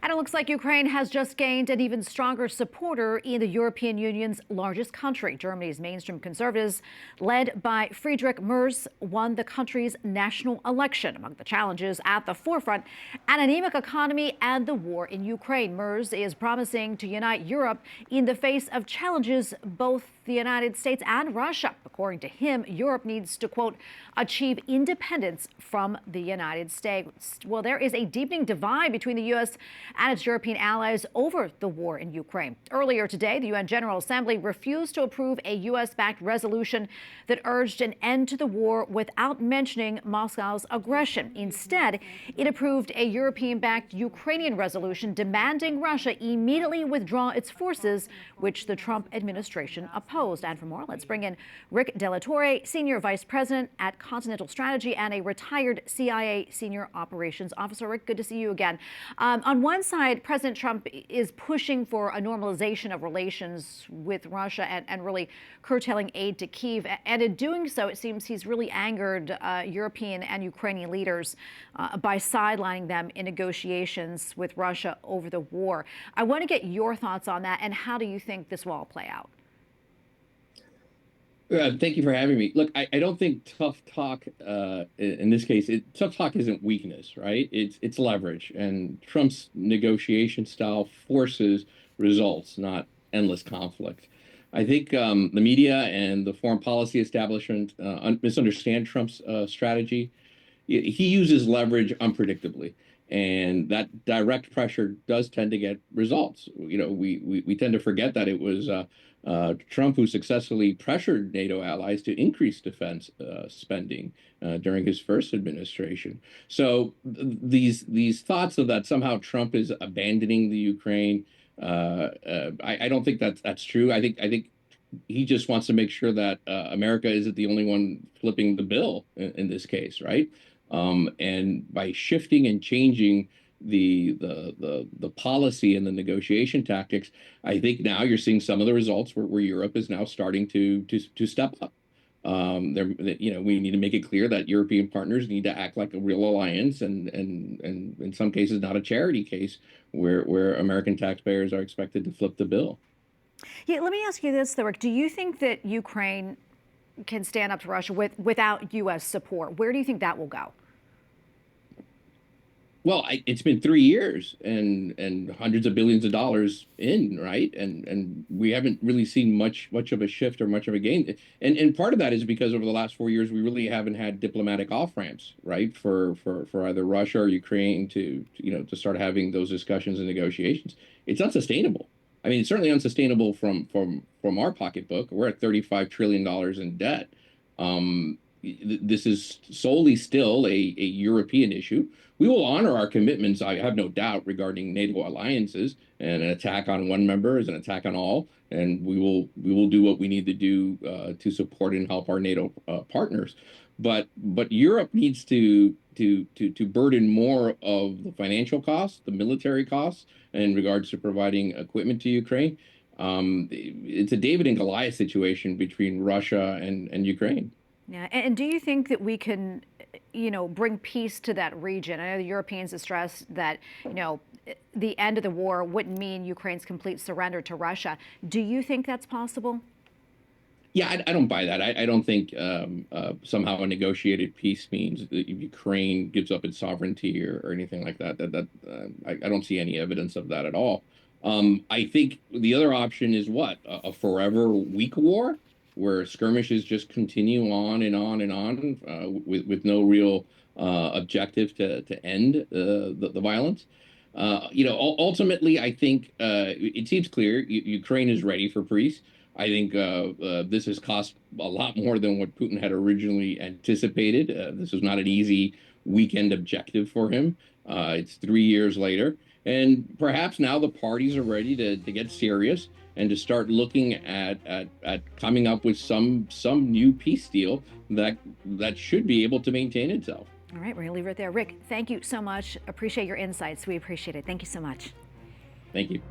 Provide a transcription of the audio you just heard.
And it looks like Ukraine has just gained an even stronger supporter in the European Union's largest country. Germany's mainstream conservatives, led by Friedrich Merz, won the country's national election. Among the challenges at the forefront, an anemic economy and the war in Ukraine. Merz is promising to unite Europe in the face of challenges both the United States and Russia. According to him, Europe needs to, quote, achieve independence from the United States. Well, there is a deepening divide between the U.S. and its European allies over the war in Ukraine. Earlier today, the UN General Assembly refused to approve a U.S.-backed resolution that urged an end to the war without mentioning Moscow's aggression. Instead, it approved a European-backed Ukrainian resolution demanding Russia immediately withdraw its forces, which the Trump administration opposed. And for more, let's bring in Rick De La Torre, Senior Vice President at Continental Strategy and a retired CIA Senior Operations Officer. Rick, good to see you again. On one side, President Trump is pushing for a normalization of relations with Russia and really curtailing aid to Kyiv. And in doing so, it seems he's really angered European and Ukrainian leaders by sidelining them in negotiations with Russia over the war. I want to get your thoughts on that, and how do you think this will all play out? Thank you for having me. Look, I don't think tough talk, in this case, tough talk isn't weakness, right? It's leverage. And Trump's negotiation style forces results, not endless conflict. I think the media and the foreign policy establishment misunderstand Trump's strategy. He uses leverage unpredictably. And that direct pressure does tend to get results. You know, we tend to forget that it was Trump who successfully pressured NATO allies to increase defense spending during his first administration. So these thoughts of that somehow Trump is abandoning the Ukraine, I don't think that's true. I think he just wants to make sure that America isn't the only one flipping the bill in this case, right? And by shifting and changing the policy and the negotiation tactics, I think now you're seeing some of the results where Europe is now starting to step up. We need to make it clear that European partners need to act like a real alliance, and in some cases not a charity case where American taxpayers are expected to flip the bill. Yeah, let me ask you this, though, Rick. Do you think that Ukraine can stand up to Russia without U.S. support? Where do you think that will go? Well, it's been 3 years and hundreds of billions of dollars in, right? And we haven't really seen much of a shift or much of a gain. And part of that is because over the last 4 years, we really haven't had diplomatic off-ramps, right? For either Russia or Ukraine to start having those discussions and negotiations. It's unsustainable. I mean, it's certainly unsustainable from our pocketbook. We're at $35 trillion in debt. This is solely still a European issue. We will honor our commitments, I have no doubt, regarding NATO alliances, and an attack on one member is an attack on all. And we will do what we need to do to support and help our NATO partners. But Europe needs to burden more of the financial costs, the military costs, in regards to providing equipment to Ukraine. It's a David and Goliath situation between Russia and Ukraine. Yeah, and do you think that we can, bring peace to that region? I know the Europeans have stressed that, the end of the war wouldn't mean Ukraine's complete surrender to Russia. Do you think that's possible? Yeah, I don't buy that. I don't think somehow a negotiated peace means that Ukraine gives up its sovereignty or anything like that. I don't see any evidence of that at all. I think the other option is what? A forever weak war, where skirmishes just continue on and on and on with no real objective to end the violence. Ultimately, I think it seems clear Ukraine is ready for peace. I think this has cost a lot more than what Putin had originally anticipated. This was not an easy weekend objective for him. It's 3 years later. And perhaps now the parties are ready to get serious and to start looking at coming up with some new peace deal that should be able to maintain itself. All right, we're going to leave it there. Rick, thank you so much. Appreciate your insights. We appreciate it. Thank you so much. Thank you.